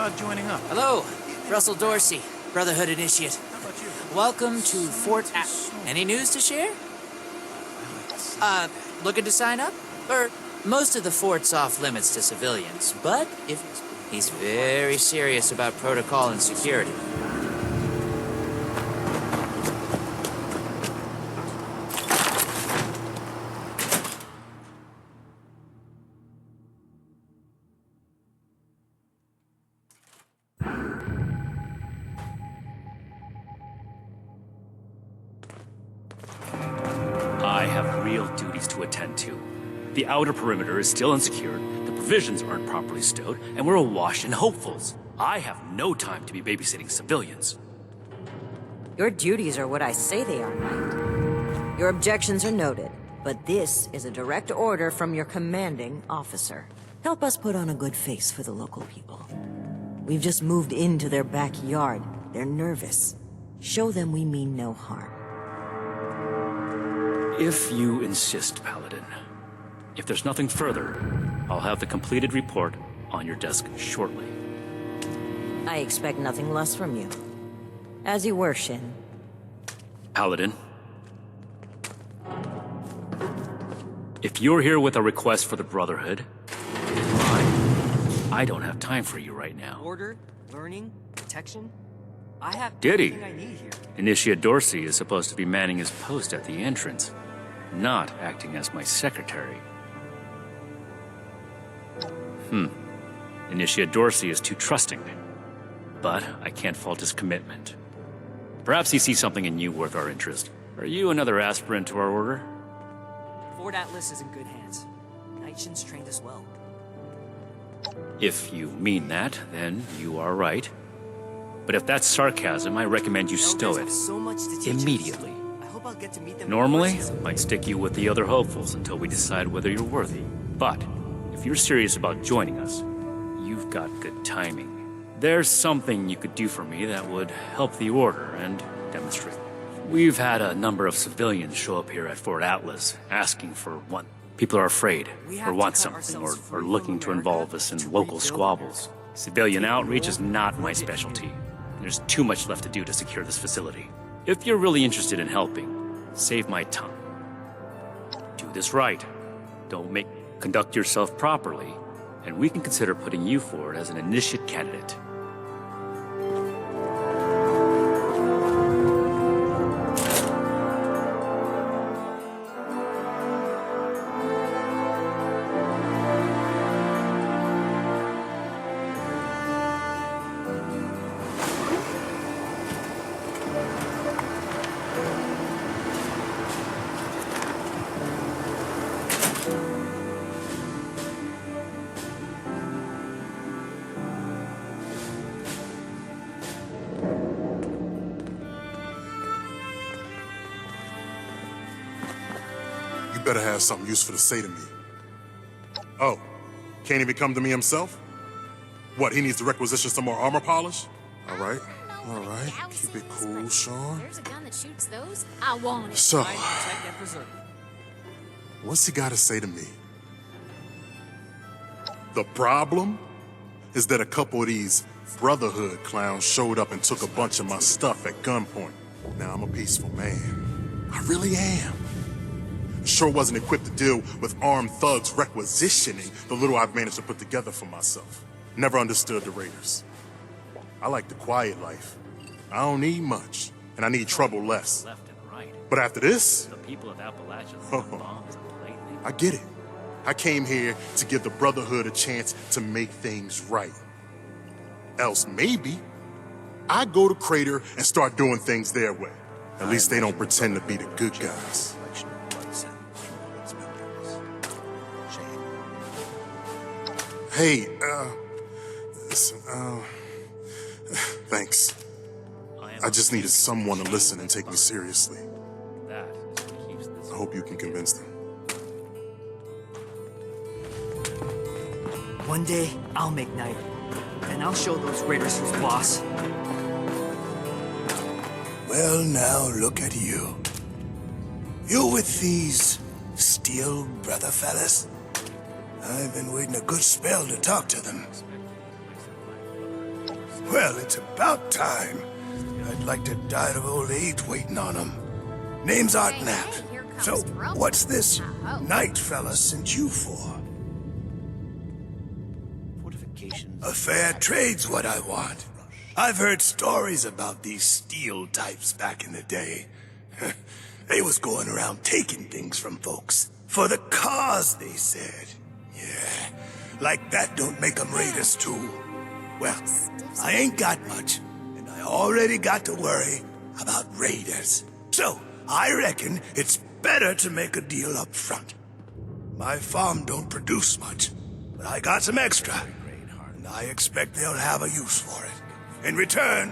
about joining up? Hello, Russell Dorsey, Brotherhood Initiate. How about you? Welcome to Fort Any news to share? Looking to sign up? Most of the fort's off limits to civilians, but if he's very serious about protocol and security. I have real duties to attend to. The outer perimeter is still unsecured, the provisions aren't properly stowed, and we're awash in hopefuls. I have no time to be babysitting civilians. Your duties are what I say they are, Knight. Your objections are noted, but this is a direct order from your commanding officer. Help us put on a good face for the local people. We've just moved into their backyard. They're nervous. Show them we mean no harm. If you insist, Paladin. If there's nothing further, I'll have the completed report on your desk shortly. I expect nothing less from you. As you were, Shin. Paladin. If you're here with a request for the Brotherhood, fine. I don't have time for you right now. Order, learning, protection. I have Did he? everything I need here. Initiate Dorsey is supposed to be manning his post at the entrance, not acting as my secretary. Initiate Dorsey is too trusting, but I can't fault his commitment. Perhaps he sees something in you worth our interest. Are you another aspirant to our order? Fort Atlas is in good hands. Knight Shin's trained as well. If you mean that, then you are right. But if that's sarcasm, I recommend you stow Elders it have so much to teach us. immediately. I hope I'll get to meet them. Normally, I'd stick you with the other hopefuls until we decide whether you're worthy. But if you're serious about joining us, you've got good timing. There's something you could do for me that would help the Order and demonstrate. We've had a number of civilians show up here at Fort Atlas asking for one. People are afraid, or want something, or looking to involve us in local squabbles. Civilian outreach is not my specialty. There's too much left to do to secure this facility. If you're really interested in helping, save my tongue. Do this right. Conduct yourself properly, and we can consider putting you forward as an initiate candidate. You better have something useful to say to me. Oh, can't even come to me himself? What, he needs to requisition some more armor polish? All right, keep it cool, Sean. There's a gun that shoots those. I want it. So, Trying to protect and preserve. what's he got to say to me? The problem is that a couple of these Brotherhood clowns showed up and took a bunch of my stuff at gunpoint. Now, I'm a peaceful man. I really am. Sure wasn't equipped to deal with armed thugs requisitioning the little I've managed to put together for myself. Never understood the Raiders. I like the quiet life. I don't need much, and I need trouble less. Left and right. But after this, The people of Appalachia Oh. think bombs and playthings. I get it. I came here to give the Brotherhood a chance to make things right. Else maybe I go to Crater and start doing things their way. At least they don't pretend to be the good guys. Hey, listen, thanks. I just needed someone to listen and take me seriously. That is what keeps this. I hope you can convince them. One day, I'll make Knight. And I'll show those Raiders who's boss. Well, now look at you. You with these Steel Brother fellas? I've been waiting a good spell to talk to them. Well, it's about time. I'd like to die of old age waiting on him. Name's Art Knapp. hey, here comes So, trouble. what's this Uh-oh. knight fella sent you for? A fair trade's what I want. I've heard stories about these steel types back in the day. They was going around taking things from folks. For the cause, they said. Yeah, like that don't make them raiders too. Well, I ain't got much, and I already got to worry about raiders. So, I reckon it's better to make a deal up front. My farm don't produce much, but I got some extra, and I expect they'll have a use for it. In return,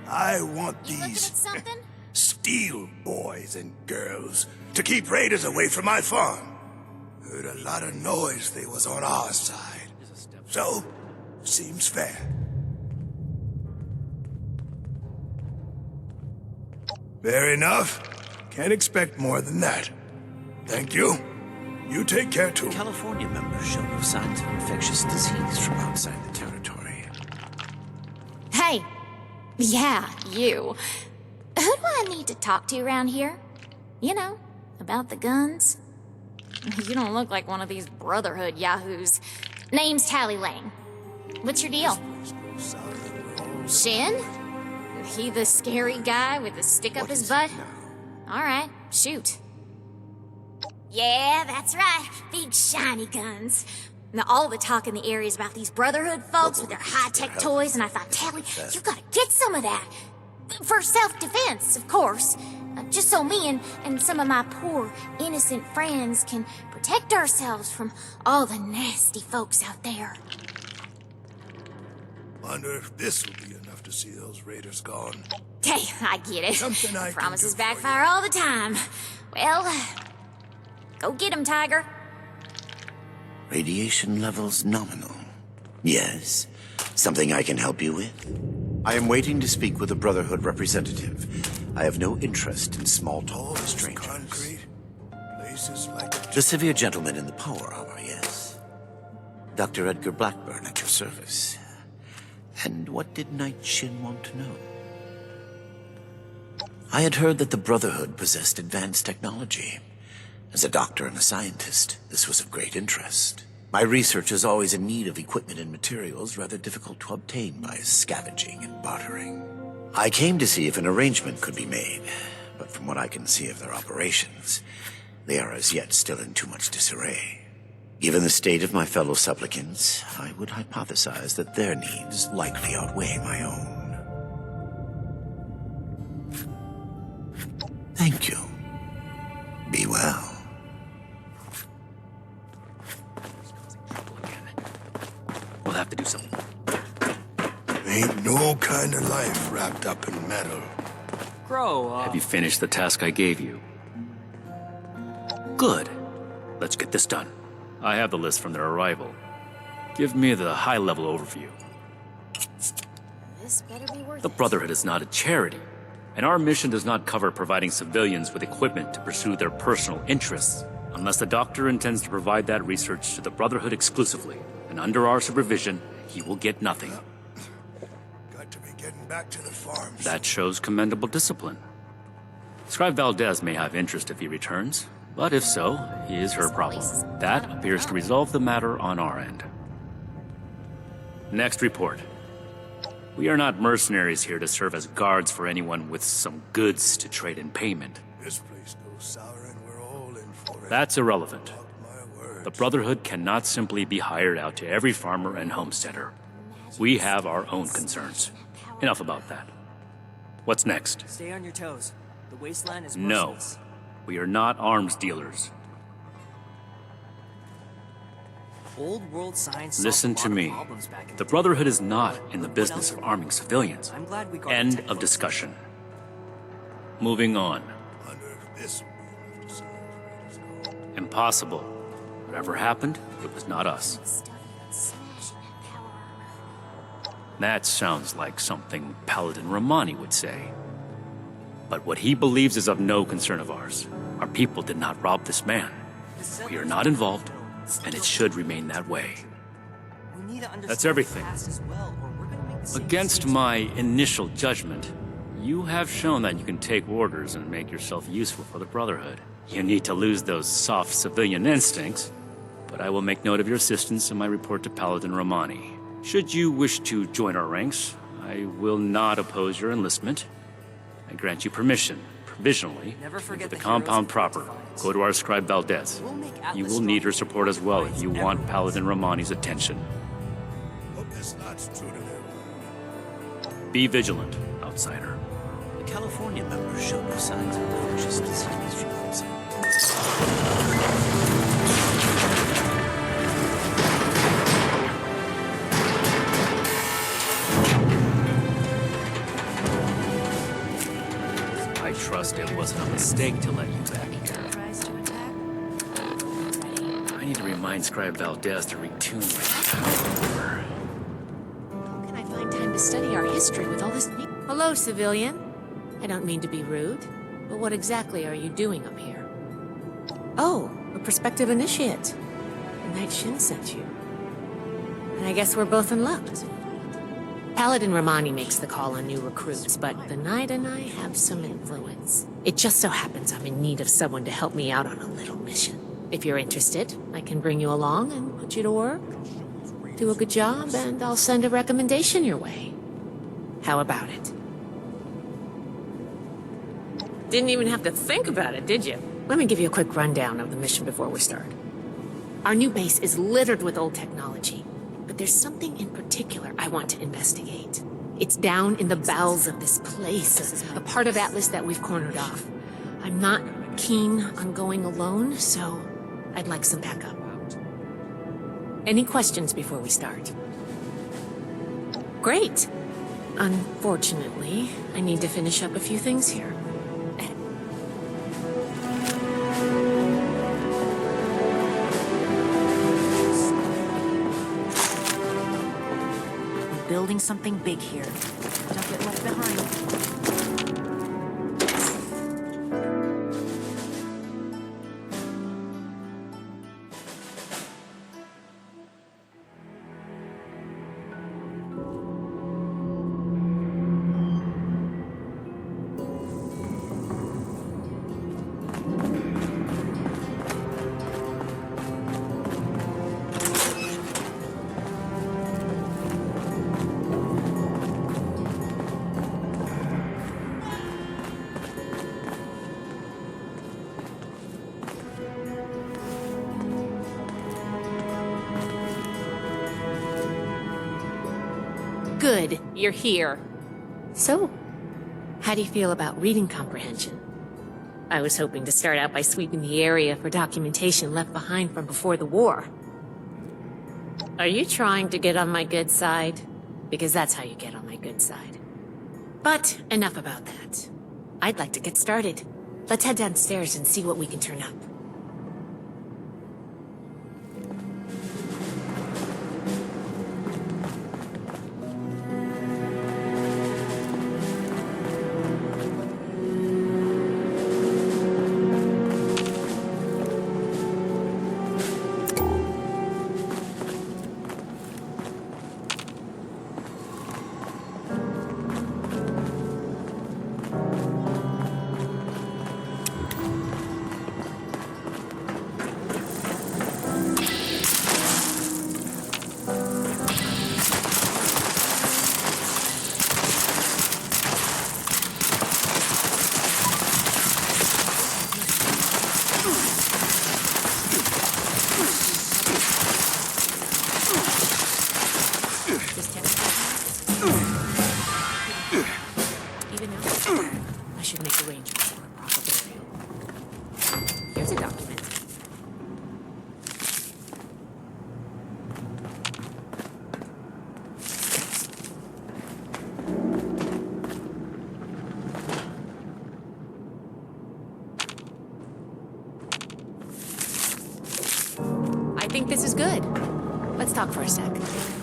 I want You looking at these something? steel boys and girls to keep raiders away from my farm. Heard a lot of noise they was on our side. So, seems fair. Fair enough. Can't expect more than that. Thank you. You take care too. California members show no signs of infectious disease from outside the territory. Hey. Yeah, you. Who do I need to talk to around here? You know, about the guns? You don't look like one of these Brotherhood yahoos. Name's Tally Lane. What's your deal? Shin? He the scary guy with the stick up his butt? Alright, shoot. Yeah, that's right. Big shiny guns. Now, all the talk in the area is about these Brotherhood folks with their high-tech toys, and I thought, Tally, you gotta get some of that. For self-defense, of course. Just so me and some of my poor, innocent friends can protect ourselves from all the nasty folks out there. Wonder if this will be enough to see those raiders gone. Hey, I get it. Something I can Promises do for you. backfire all the time. Well, go get 'em, Tiger. Radiation levels nominal. Yes. Something I can help you with? I am waiting to speak with a Brotherhood representative. I have no interest in small talk with strangers. Concrete. Places like The severe gentleman in the power armor, yes. Dr. Edgar Blackburn at your service. And what did Knight Shin want to know? I had heard that the Brotherhood possessed advanced technology. As a doctor and a scientist, this was of great interest. My research is always in need of equipment and materials rather difficult to obtain by scavenging and bartering. I came to see if an arrangement could be made, but from what I can see of their operations, they are as yet still in too much disarray. Given the state of my fellow supplicants, I would hypothesize that their needs likely outweigh my own. Thank you. Be well. We'll have to do something. ain't no kind of life wrapped up in metal. Crow, Have you finished the task I gave you? Good. Let's get this done. I have the list from their arrival. Give me the high-level overview. This better be worth The it. Brotherhood is not a charity, and our mission does not cover providing civilians with equipment to pursue their personal interests, unless the doctor intends to provide that research to the Brotherhood exclusively, and under our supervision, he will get nothing. Got to be getting back to the farm. That shows commendable discipline. Scribe Valdez may have interest if he returns, but if so, he is her problem. That appears to resolve the matter on our end. Next report. We are not mercenaries here to serve as guards for anyone with some goods to trade in payment. This place goes sour and we're all in for it. That's irrelevant. My word. The Brotherhood cannot simply be hired out to every farmer and homesteader. We have our own concerns. Enough about that. What's next? stay on your toes. The wasteland is No. merciless. We are not arms dealers. Old world science solved Listen a lot to of me. problems back in The day. Brotherhood is not in the Look what business else of we arming civilians. I'm glad we got End tech of folks. discussion. Moving on. Wonder if this will be enough to see those raiders go. Impossible. Whatever happened, it was not us. Stuff about smashing that power armor. That sounds like something Paladin Romani would say. But what he believes is of no concern of ours. Our people did not rob this man. We are not involved, and it should remain that way. We need to understand That's everything. the past as well, or we're gonna make Against my initial judgment, you have shown that you can take orders and make yourself useful for the Brotherhood. You need to lose those soft civilian instincts, but I will make note of your assistance in my report to Paladin Romani. Should you wish to join our ranks, I will not oppose your enlistment. I grant you permission, provisionally, Never forget into the the heroes compound of proper. Defiance. Go to our scribe Valdez. We'll make You Atlas will need her strong. support as well if you want Paladin Romani's attention. Hope this lot's true to them. Be vigilant, outsider. The California members showed no signs of infectious disease from outside. I trust it wasn't a mistake to let you back here. I need to remind Scribe Valdez to retune my power. How can I find time to study our history with all this... Hello, civilian. I don't mean to be rude, but what exactly are you doing up here? Oh, a prospective initiate. Knight Shin sent you. And I guess we're both in luck. Paladin Romani makes the call on new recruits, but the Knight and I have some influence. It just so happens I'm in need of someone to help me out on a little mission. If you're interested, I can bring you along and put you to work. Do a good job, and I'll send a recommendation your way. How about it? Didn't even have to think about it, did you? Let me give you a quick rundown of the mission before we start. Our new base is littered with old technology, but there's something in particular I want to investigate. It's down in the bowels of this place, a part of Atlas that we've cornered off. I'm not keen on going alone, so I'd like some backup. Any questions before we start? Great. Unfortunately, I need to finish up a few things here. We're building something big here. Don't get left behind. Good, you're here. So, how do you feel about reading comprehension? I was hoping to start out by sweeping the area for documentation left behind from before the war. Are you trying to get on my good side? Because that's how you get on my good side. But enough about that. I'd like to get started. Let's head downstairs and see what we can turn up. Even now, I should make arrangements for a proper burial. Here's a document. I think this is good. Let's talk for a sec.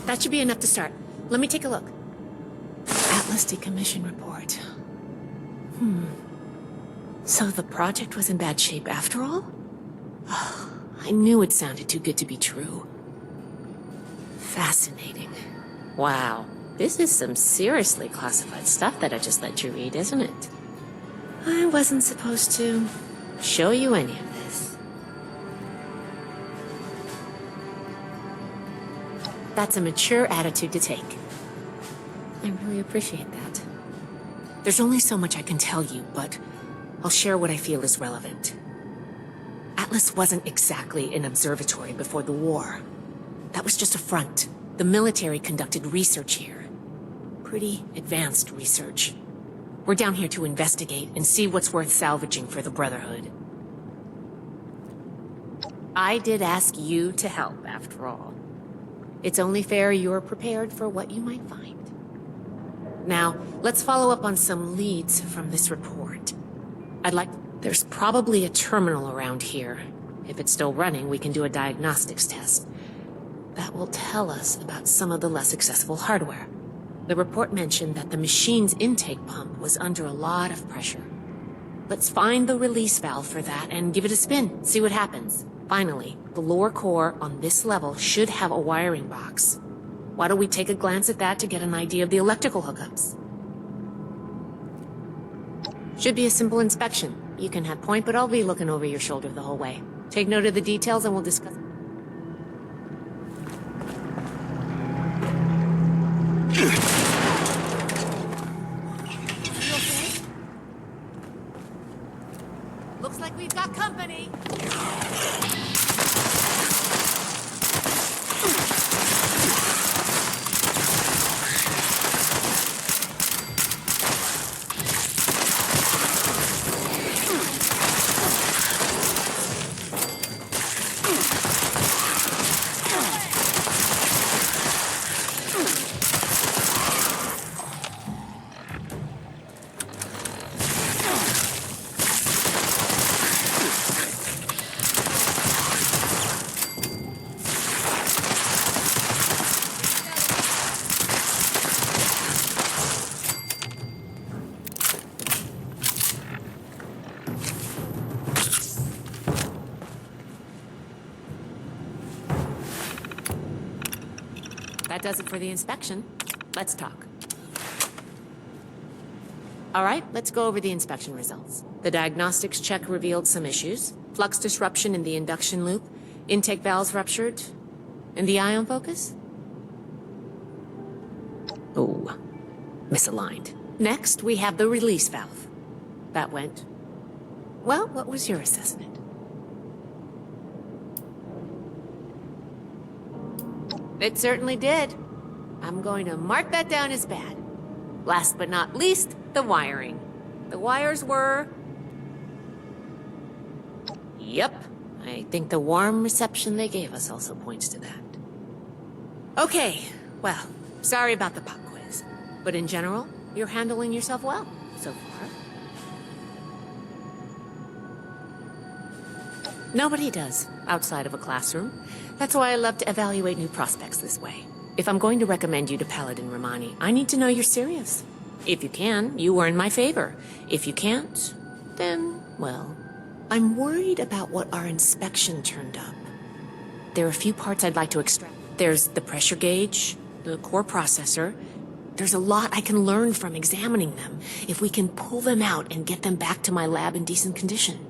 That should be enough to start. Let me take a look. Atlas decommission report. So the project was in bad shape after all? I knew it sounded too good to be true. Fascinating. Wow. This is some seriously classified stuff that I just let you read, isn't it? I wasn't supposed to show you any of this. That's a mature attitude to take. I really appreciate that. There's only so much I can tell you, but I'll share what I feel is relevant. Atlas wasn't exactly an observatory before the war. That was just a front. The military conducted research here. Pretty advanced research. We're down here to investigate and see what's worth salvaging for the Brotherhood. I did ask you to help, after all. It's only fair you're prepared for what you might find. Now, let's follow up on some leads from this report. There's probably a terminal around here. If it's still running, we can do a diagnostics test. That will tell us about some of the less accessible hardware. The report mentioned that the machine's intake pump was under a lot of pressure. Let's find the release valve for that and give it a spin, see what happens. Finally, the lower core on this level should have a wiring box. Why don't we take a glance at that to get an idea of the electrical hookups? Should be a simple inspection. You can have point, but I'll be looking over your shoulder the whole way. Take note of the details and we'll discuss. Looks like we've got company. That does it for the inspection. Let's talk. All right, let's go over the inspection results. The diagnostics check revealed some issues. Flux disruption in the induction loop, intake valves ruptured, and the ion focus? Oh, misaligned. Next, we have the release valve. That went... Well, what was your assessment? It certainly did. I'm going to mark that down as bad. Last but not least, the wiring. The wires were... Yep. I think the warm reception they gave us also points to that. Okay, well, sorry about the pop quiz. But in general, you're handling yourself well so far. Nobody does, outside of a classroom. That's why I love to evaluate new prospects this way. If I'm going to recommend you to Paladin Romani, I need to know you're serious. If you can, you earn my favor. If you can't, then, well, I'm worried about what our inspection turned up. There are a few parts I'd like to extract. There's the pressure gauge, the core processor. There's a lot I can learn from examining them if we can pull them out and get them back to my lab in decent condition.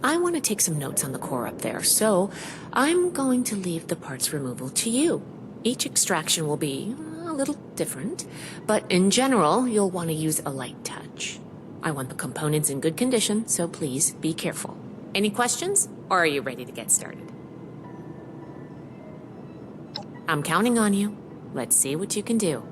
I want to take some notes on the core up there, so I'm going to leave the parts removal to you. Each extraction will be a little different, but in general, you'll want to use a light touch. I want the components in good condition, so please be careful. Any questions, or are you ready to get started? I'm counting on you. Let's see what you can do.